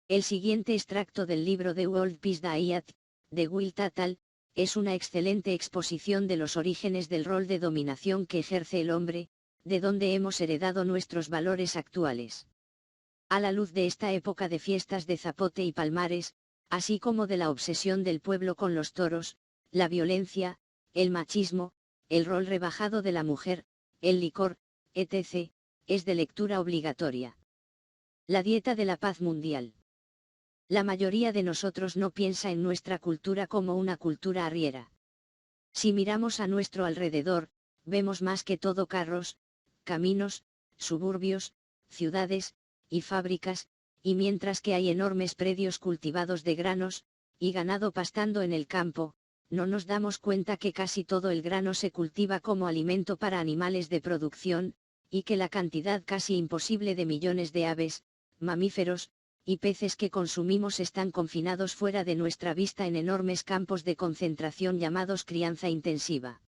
El siguiente extracto del libro The World Peace Diet, de Will Tatall, es una excelente exposición de los orígenes del rol de dominación que ejerce el hombre, de donde hemos heredado nuestros valores actuales. A la luz de esta época de fiestas de zapote y palmares, así como de la obsesión del pueblo con los toros, la violencia, el machismo, el rol rebajado de la mujer, el licor, etc., es de lectura obligatoria. La dieta de la paz mundial. La mayoría de nosotros no piensa en nuestra cultura como una cultura arriera. Si miramos a nuestro alrededor, vemos más que todo carros, caminos, suburbios, ciudades, y fábricas, y mientras que hay enormes predios cultivados de granos, y ganado pastando en el campo, no nos damos cuenta que casi todo el grano se cultiva como alimento para animales de producción, y que la cantidad casi imposible de millones de aves, mamíferos, y peces que consumimos están confinados fuera de nuestra vista en enormes campos de concentración llamados crianza intensiva.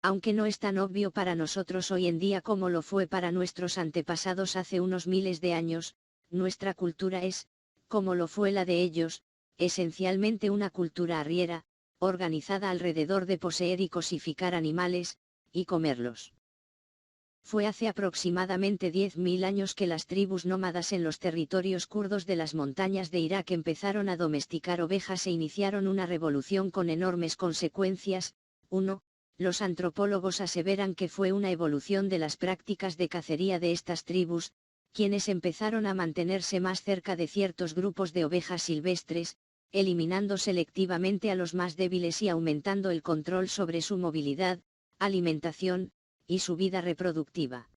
Aunque no es tan obvio para nosotros hoy en día como lo fue para nuestros antepasados hace unos miles de años, nuestra cultura es, como lo fue la de ellos, esencialmente una cultura arriera, organizada alrededor de poseer y cosificar animales, y comerlos. Fue hace aproximadamente 10.000 años que las tribus nómadas en los territorios kurdos de las montañas de Irak empezaron a domesticar ovejas e iniciaron una revolución con enormes consecuencias. 1. Los antropólogos aseveran que fue una evolución de las prácticas de cacería de estas tribus, quienes empezaron a mantenerse más cerca de ciertos grupos de ovejas silvestres, eliminando selectivamente a los más débiles y aumentando el control sobre su movilidad, alimentación, y su vida reproductiva.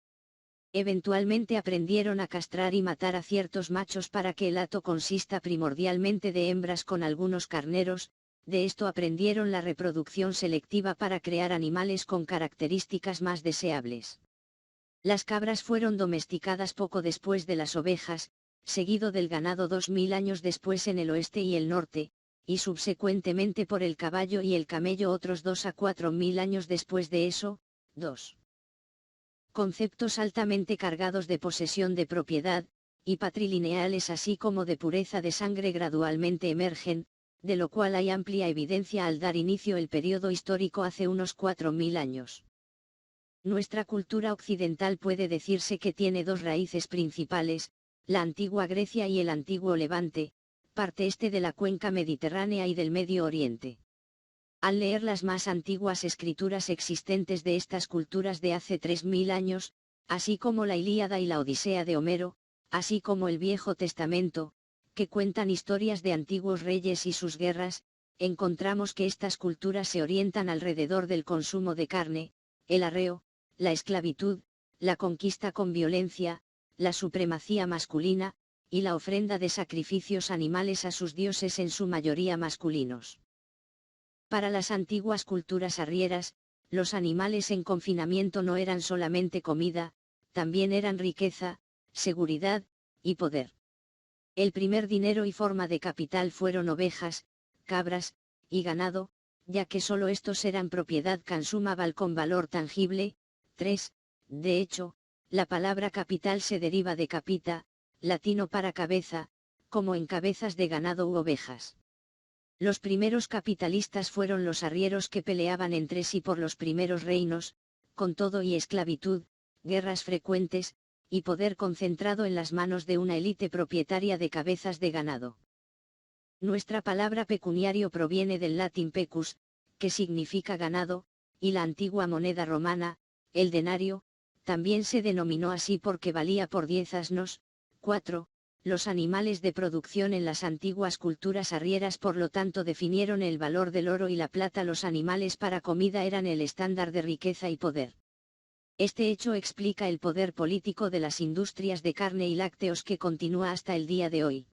Eventualmente aprendieron a castrar y matar a ciertos machos para que el hato consista primordialmente de hembras con algunos carneros, de esto aprendieron la reproducción selectiva para crear animales con características más deseables. Las cabras fueron domesticadas poco después de las ovejas, seguido del ganado 2000 años después en el oeste y el norte, y subsecuentemente por el caballo y el camello otros 2 a 4000 años después de eso. 2. Conceptos altamente cargados de posesión de propiedad, y patrilineales así como de pureza de sangre gradualmente emergen, de lo cual hay amplia evidencia al dar inicio el periodo histórico hace unos 4000 años. Nuestra cultura occidental puede decirse que tiene dos raíces principales, la antigua Grecia y el antiguo Levante, parte este de la cuenca mediterránea y del Medio Oriente. Al leer las más antiguas escrituras existentes de estas culturas de hace 3000 años, así como la Ilíada y la Odisea de Homero, así como el Viejo Testamento, que cuentan historias de antiguos reyes y sus guerras, encontramos que estas culturas se orientan alrededor del consumo de carne, el arreo, la esclavitud, la conquista con violencia, la supremacía masculina, y la ofrenda de sacrificios animales a sus dioses en su mayoría masculinos. Para las antiguas culturas arrieras, los animales en confinamiento no eran solamente comida, también eran riqueza, seguridad, y poder. El primer dinero y forma de capital fueron ovejas, cabras, y ganado, ya que solo estos eran propiedad consumable con valor tangible. 3. De hecho, la palabra capital se deriva de capita, latino para cabeza, como en cabezas de ganado u ovejas. Los primeros capitalistas fueron los arrieros que peleaban entre sí por los primeros reinos, con todo y esclavitud, guerras frecuentes, y poder concentrado en las manos de una élite propietaria de cabezas de ganado. Nuestra palabra pecuniario proviene del latín pecus, que significa ganado, y la antigua moneda romana, el denario, también se denominó así porque valía por 10 asnos. 4. Los animales de producción en las antiguas culturas arrieras por lo tanto definieron el valor del oro y la plata. Los animales para comida eran el estándar de riqueza y poder. Este hecho explica el poder político de las industrias de carne y lácteos que continúa hasta el día de hoy.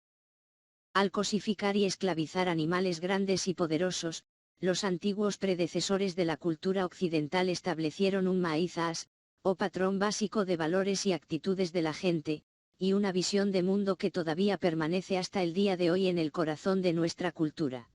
Al cosificar y esclavizar animales grandes y poderosos, los antiguos predecesores de la cultura occidental establecieron un maíz-as, o patrón básico de valores y actitudes de la gente, y una visión de mundo que todavía permanece hasta el día de hoy en el corazón de nuestra cultura.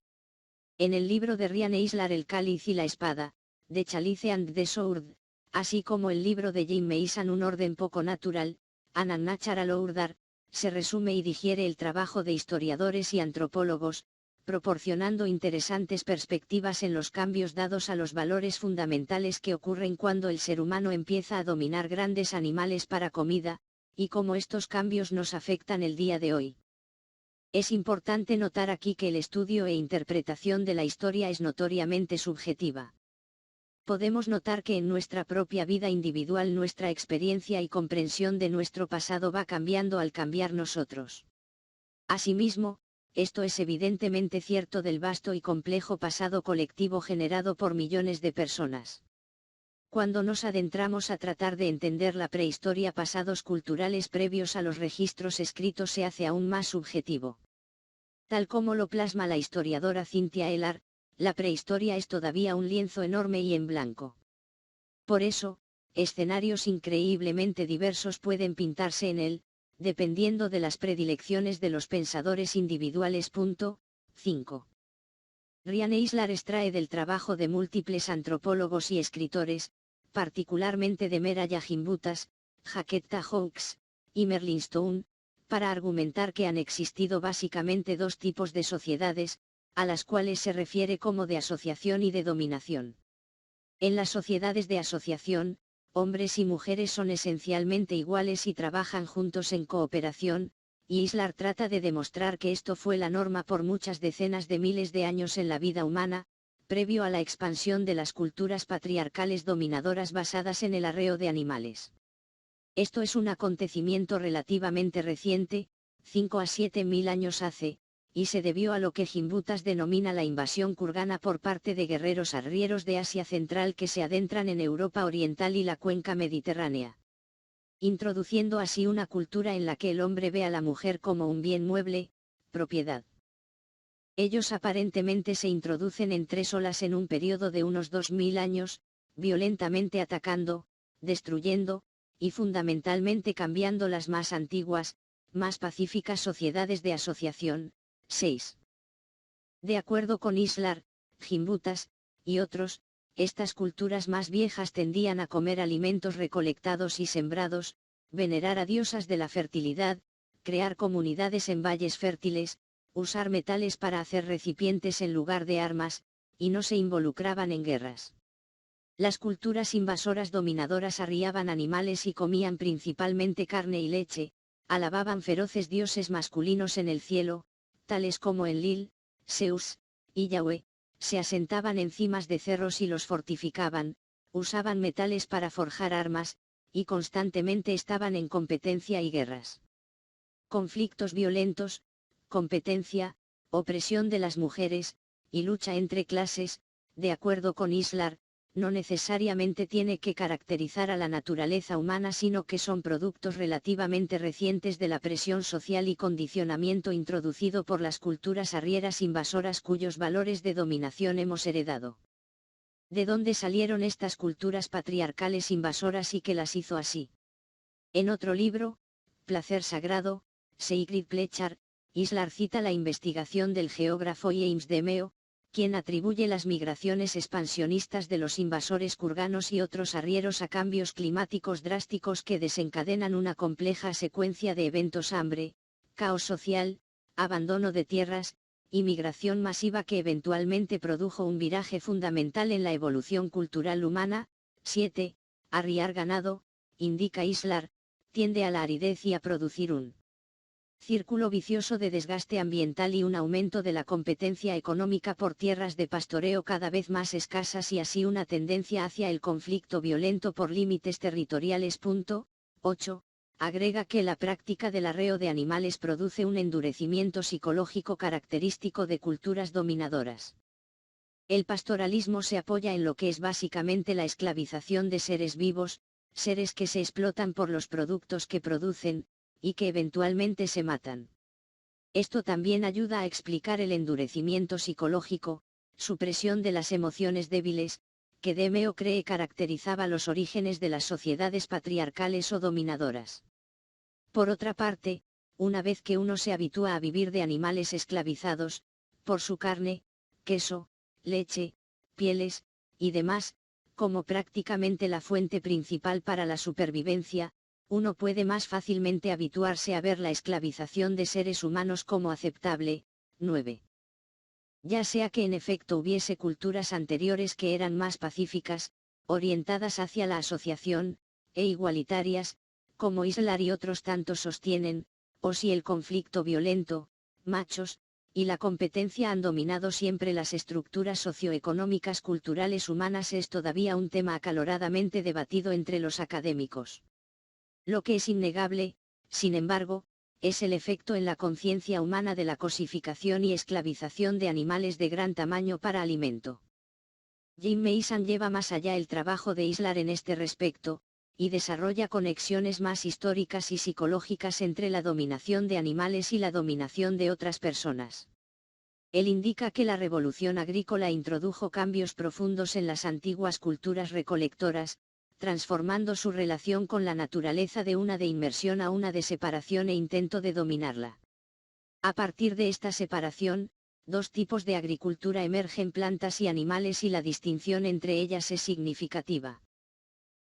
En el libro de Ryan Eisler El cáliz y la espada, de Chalice and the Sword, así como el libro de Jim Mason Un orden poco natural, An Unnatural Order, se resume y digiere el trabajo de historiadores y antropólogos, proporcionando interesantes perspectivas en los cambios dados a los valores fundamentales que ocurren cuando el ser humano empieza a dominar grandes animales para comida, y cómo estos cambios nos afectan el día de hoy. Es importante notar aquí que el estudio e interpretación de la historia es notoriamente subjetiva. Podemos notar que en nuestra propia vida individual nuestra experiencia y comprensión de nuestro pasado va cambiando al cambiar nosotros. Asimismo, esto es evidentemente cierto del vasto y complejo pasado colectivo generado por millones de personas. Cuando nos adentramos a tratar de entender la prehistoria, pasados culturales previos a los registros escritos se hace aún más subjetivo. Tal como lo plasma la historiadora Cynthia Ellar, la prehistoria es todavía un lienzo enorme y en blanco. Por eso, escenarios increíblemente diversos pueden pintarse en él, dependiendo de las predilecciones de los pensadores individuales. 5. Ryan Eisler extrae del trabajo de múltiples antropólogos y escritores, particularmente de Meraya Gimbutas, Jaquetta Hawkes, y Merlin Stone, para argumentar que han existido básicamente dos tipos de sociedades, a las cuales se refiere como de asociación y de dominación. En las sociedades de asociación, hombres y mujeres son esencialmente iguales y trabajan juntos en cooperación, y Eisler trata de demostrar que esto fue la norma por muchas decenas de miles de años en la vida humana, previo a la expansión de las culturas patriarcales dominadoras basadas en el arreo de animales. Esto es un acontecimiento relativamente reciente, 5 a 7 mil años hace, y se debió a lo que Gimbutas denomina la invasión kurgana por parte de guerreros arrieros de Asia Central que se adentran en Europa Oriental y la cuenca mediterránea, introduciendo así una cultura en la que el hombre ve a la mujer como un bien mueble, propiedad. Ellos aparentemente se introducen en tres olas en un periodo de unos 2000 años, violentamente atacando, destruyendo, y fundamentalmente cambiando las más antiguas, más pacíficas sociedades de asociación. 6. De acuerdo con Eisler, Gimbutas, y otros, estas culturas más viejas tendían a comer alimentos recolectados y sembrados, venerar a diosas de la fertilidad, crear comunidades en valles fértiles, usar metales para hacer recipientes en lugar de armas, y no se involucraban en guerras. Las culturas invasoras dominadoras arriaban animales y comían principalmente carne y leche, alababan feroces dioses masculinos en el cielo, tales como Enlil, Zeus, y Yahweh, se asentaban en cimas de cerros y los fortificaban, usaban metales para forjar armas, y constantemente estaban en competencia y guerras. Conflictos violentos, competencia, opresión de las mujeres, y lucha entre clases, de acuerdo con Eisler, no necesariamente tiene que caracterizar a la naturaleza humana, sino que son productos relativamente recientes de la presión social y condicionamiento introducido por las culturas arrieras invasoras cuyos valores de dominación hemos heredado. ¿De dónde salieron estas culturas patriarcales invasoras y qué las hizo así? En otro libro, Placer Sagrado, Sacred Pleasure, Eisler cita la investigación del geógrafo James Demeo, quien atribuye las migraciones expansionistas de los invasores kurganos y otros arrieros a cambios climáticos drásticos que desencadenan una compleja secuencia de eventos: hambre, caos social, abandono de tierras, y migración masiva que eventualmente produjo un viraje fundamental en la evolución cultural humana. 7. Arriar ganado, indica Eisler, tiende a la aridez y a producir un círculo vicioso de desgaste ambiental y un aumento de la competencia económica por tierras de pastoreo cada vez más escasas y así una tendencia hacia el conflicto violento por límites territoriales. 8. Agrega que la práctica del arreo de animales produce un endurecimiento psicológico característico de culturas dominadoras. El pastoralismo se apoya en lo que es básicamente la esclavización de seres vivos, seres que se explotan por los productos que producen, y que eventualmente se matan. Esto también ayuda a explicar el endurecimiento psicológico, supresión de las emociones débiles, que Demeo cree caracterizaba los orígenes de las sociedades patriarcales o dominadoras. Por otra parte, una vez que uno se habitúa a vivir de animales esclavizados, por su carne, queso, leche, pieles, y demás, como prácticamente la fuente principal para la supervivencia, uno puede más fácilmente habituarse a ver la esclavización de seres humanos como aceptable. 9. Ya sea que en efecto hubiese culturas anteriores que eran más pacíficas, orientadas hacia la asociación, e igualitarias, como Islar y otros tantos sostienen, o si el conflicto violento, machos, y la competencia han dominado siempre las estructuras socioeconómicas culturales humanas es todavía un tema acaloradamente debatido entre los académicos. Lo que es innegable, sin embargo, es el efecto en la conciencia humana de la cosificación y esclavización de animales de gran tamaño para alimento. Jim Mason lleva más allá el trabajo de Islar en este respecto, y desarrolla conexiones más históricas y psicológicas entre la dominación de animales y la dominación de otras personas. Él indica que la revolución agrícola introdujo cambios profundos en las antiguas culturas recolectoras, transformando su relación con la naturaleza de una de inmersión a una de separación e intento de dominarla. A partir de esta separación, dos tipos de agricultura emergen: plantas y animales, y la distinción entre ellas es significativa.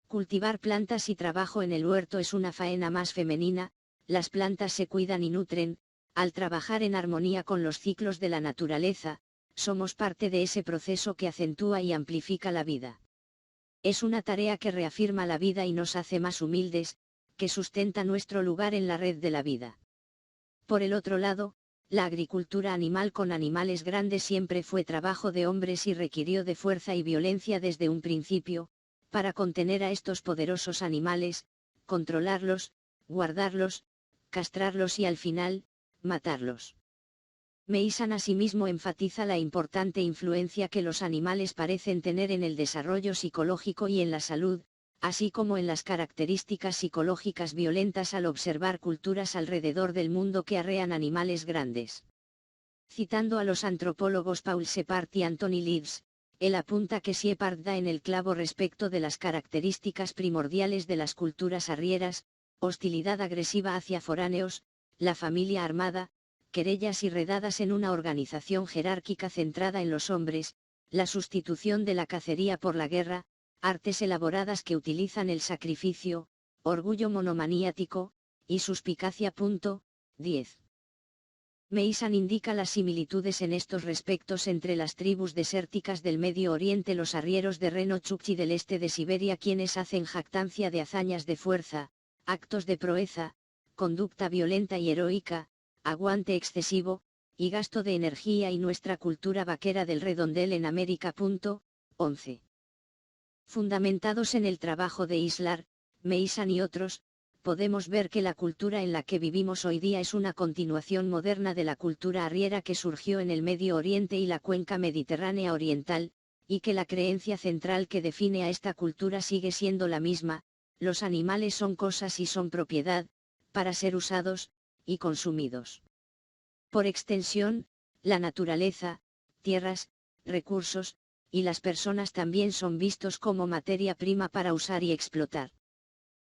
Cultivar plantas y trabajo en el huerto es una faena más femenina, las plantas se cuidan y nutren, al trabajar en armonía con los ciclos de la naturaleza, somos parte de ese proceso que acentúa y amplifica la vida. Es una tarea que reafirma la vida y nos hace más humildes, que sustenta nuestro lugar en la red de la vida. Por el otro lado, la agricultura animal con animales grandes siempre fue trabajo de hombres y requirió de fuerza y violencia desde un principio, para contener a estos poderosos animales, controlarlos, guardarlos, castrarlos y al final, matarlos. Mason asimismo enfatiza la importante influencia que los animales parecen tener en el desarrollo psicológico y en la salud, así como en las características psicológicas violentas al observar culturas alrededor del mundo que arrean animales grandes. Citando a los antropólogos Paul Shepard y Anthony Leaves, él apunta que Shepard da en el clavo respecto de las características primordiales de las culturas arrieras: hostilidad agresiva hacia foráneos, la familia armada, querellas y redadas en una organización jerárquica centrada en los hombres, la sustitución de la cacería por la guerra, artes elaboradas que utilizan el sacrificio, orgullo monomaniático, y suspicacia. 10. Mason indica las similitudes en estos respectos entre las tribus desérticas del Medio Oriente, los arrieros de Reno Chukchi del este de Siberia, quienes hacen jactancia de hazañas de fuerza, actos de proeza, conducta violenta y heroica, aguante excesivo, y gasto de energía, y nuestra cultura vaquera del redondel en América. 11. Fundamentados en el trabajo de Islar, Mason y otros, podemos ver que la cultura en la que vivimos hoy día es una continuación moderna de la cultura arriera que surgió en el Medio Oriente y la cuenca mediterránea oriental, y que la creencia central que define a esta cultura sigue siendo la misma: los animales son cosas y son propiedad, para ser usados y consumidos. Por extensión, la naturaleza, tierras, recursos, y las personas también son vistos como materia prima para usar y explotar.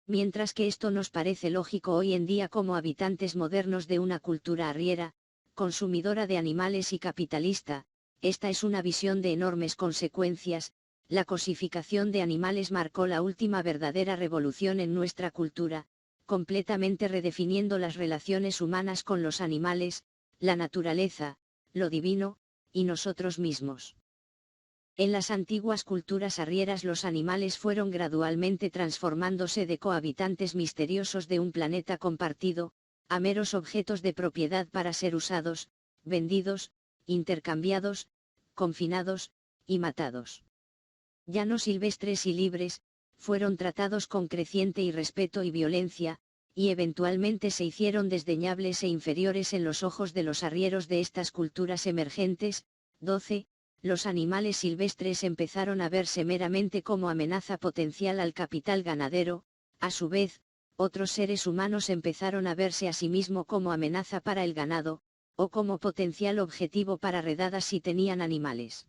Mientras que esto nos parece lógico hoy en día como habitantes modernos de una cultura arriera, consumidora de animales y capitalista, esta es una visión de enormes consecuencias. La cosificación de animales marcó la última verdadera revolución en nuestra cultura, completamente redefiniendo las relaciones humanas con los animales, la naturaleza, lo divino, y nosotros mismos. En las antiguas culturas arrieras los animales fueron gradualmente transformándose de cohabitantes misteriosos de un planeta compartido, a meros objetos de propiedad para ser usados, vendidos, intercambiados, confinados, y matados. Ya no silvestres y libres, fueron tratados con creciente irrespeto y violencia, y eventualmente se hicieron desdeñables e inferiores en los ojos de los arrieros de estas culturas emergentes. 12. Los animales silvestres empezaron a verse meramente como amenaza potencial al capital ganadero; a su vez, otros seres humanos empezaron a verse a sí mismos como amenaza para el ganado, o como potencial objetivo para redadas si tenían animales.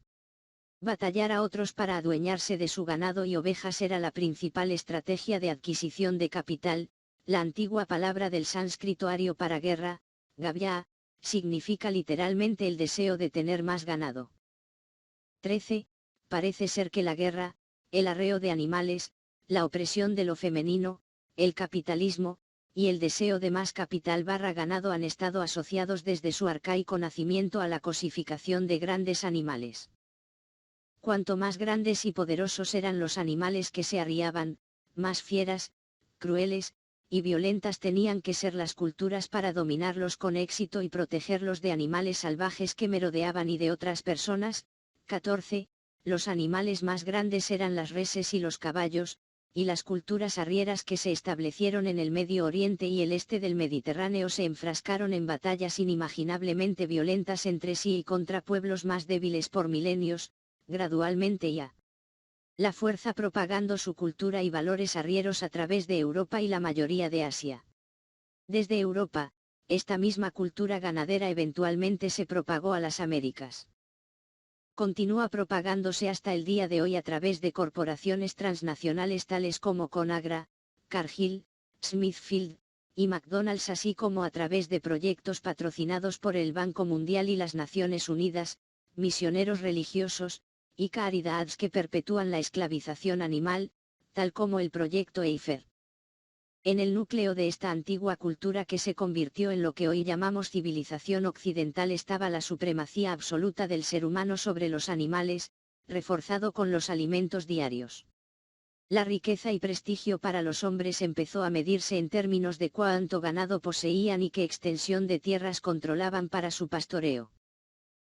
Batallar a otros para adueñarse de su ganado y ovejas era la principal estrategia de adquisición de capital. La antigua palabra del sánscrito ario para guerra, gavya, significa literalmente el deseo de tener más ganado. 13. Parece ser que la guerra, el arreo de animales, la opresión de lo femenino, el capitalismo, y el deseo de más capital / ganado han estado asociados desde su arcaico nacimiento a la cosificación de grandes animales. Cuanto más grandes y poderosos eran los animales que se arriaban, más fieras, crueles, y violentas tenían que ser las culturas para dominarlos con éxito y protegerlos de animales salvajes que merodeaban y de otras personas. 14. Los animales más grandes eran las reses y los caballos, y las culturas arrieras que se establecieron en el Medio Oriente y el este del Mediterráneo se enfrascaron en batallas inimaginablemente violentas entre sí y contra pueblos más débiles por milenios, gradualmente y a la fuerza propagando su cultura y valores arrieros a través de Europa y la mayoría de Asia. Desde Europa, esta misma cultura ganadera eventualmente se propagó a las Américas. Continúa propagándose hasta el día de hoy a través de corporaciones transnacionales tales como Conagra, Cargill, Smithfield, y McDonald's, así como a través de proyectos patrocinados por el Banco Mundial y las Naciones Unidas, misioneros religiosos, y caridades que perpetúan la esclavización animal, tal como el proyecto Eifer. En el núcleo de esta antigua cultura que se convirtió en lo que hoy llamamos civilización occidental estaba la supremacía absoluta del ser humano sobre los animales, reforzado con los alimentos diarios. La riqueza y prestigio para los hombres empezó a medirse en términos de cuánto ganado poseían y qué extensión de tierras controlaban para su pastoreo.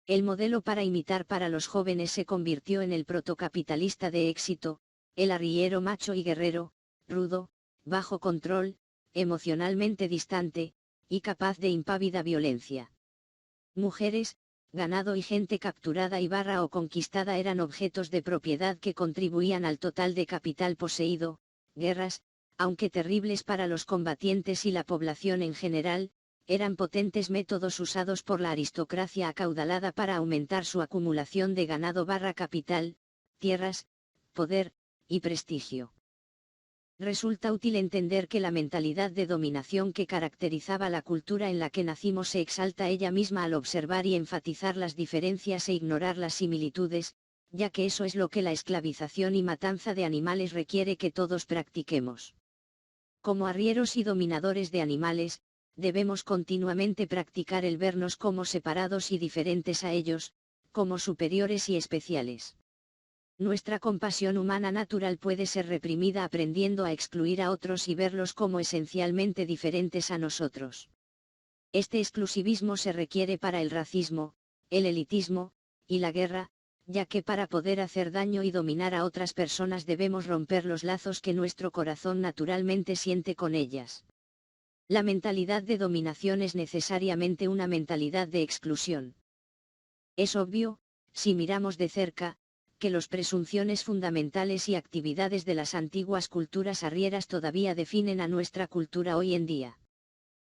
El modelo para imitar para los jóvenes se convirtió en el protocapitalista de éxito, el arriero macho y guerrero, rudo, bajo control, emocionalmente distante, y capaz de impávida violencia. Mujeres, ganado y gente capturada y / o conquistada eran objetos de propiedad que contribuían al total de capital poseído. Guerras, aunque terribles para los combatientes y la población en general, eran potentes métodos usados por la aristocracia acaudalada para aumentar su acumulación de ganado / capital, tierras, poder, y prestigio. Resulta útil entender que la mentalidad de dominación que caracterizaba la cultura en la que nacimos se exalta ella misma al observar y enfatizar las diferencias e ignorar las similitudes, ya que eso es lo que la esclavización y matanza de animales requiere que todos practiquemos. Como arrieros y dominadores de animales, debemos continuamente practicar el vernos como separados y diferentes a ellos, como superiores y especiales. Nuestra compasión humana natural puede ser reprimida aprendiendo a excluir a otros y verlos como esencialmente diferentes a nosotros. Este exclusivismo se requiere para el racismo, el elitismo, y la guerra, ya que para poder hacer daño y dominar a otras personas debemos romper los lazos que nuestro corazón naturalmente siente con ellas. La mentalidad de dominación es necesariamente una mentalidad de exclusión. Es obvio, si miramos de cerca, que las presunciones fundamentales y actividades de las antiguas culturas arrieras todavía definen a nuestra cultura hoy en día.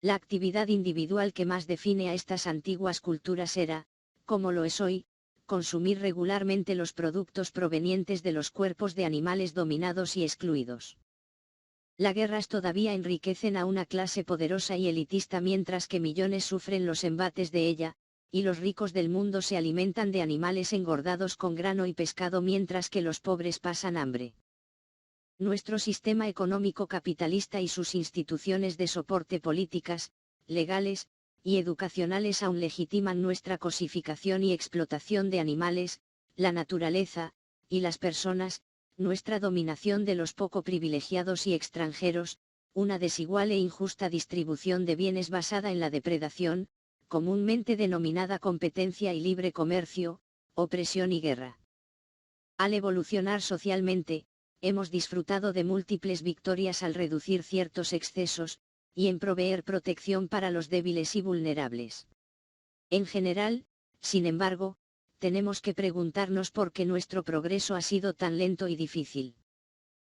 La actividad individual que más define a estas antiguas culturas era, como lo es hoy, consumir regularmente los productos provenientes de los cuerpos de animales dominados y excluidos. Las guerras todavía enriquecen a una clase poderosa y elitista mientras que millones sufren los embates de ella, y los ricos del mundo se alimentan de animales engordados con grano y pescado mientras que los pobres pasan hambre. Nuestro sistema económico capitalista y sus instituciones de soporte políticas, legales, y educacionales aún legitiman nuestra cosificación y explotación de animales, la naturaleza, y las personas, nuestra dominación de los poco privilegiados y extranjeros, una desigual e injusta distribución de bienes basada en la depredación, comúnmente denominada competencia y libre comercio, opresión y guerra. Al evolucionar socialmente, hemos disfrutado de múltiples victorias al reducir ciertos excesos, y en proveer protección para los débiles y vulnerables. En general, sin embargo, tenemos que preguntarnos por qué nuestro progreso ha sido tan lento y difícil.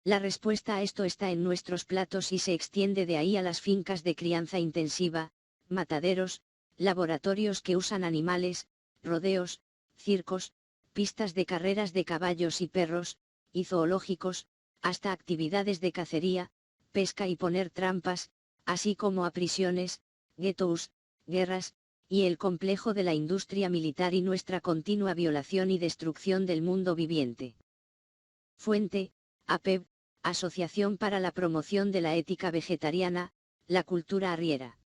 La respuesta a esto está en nuestros platos y se extiende de ahí a las fincas de crianza intensiva, mataderos, laboratorios que usan animales, rodeos, circos, pistas de carreras de caballos y perros, y zoológicos, hasta actividades de cacería, pesca y poner trampas, así como a prisiones, guetos, guerras, y el complejo de la industria militar y nuestra continua violación y destrucción del mundo viviente. Fuente, APEB, Asociación para la Promoción de la Ética Vegetariana, la Cultura Arriera.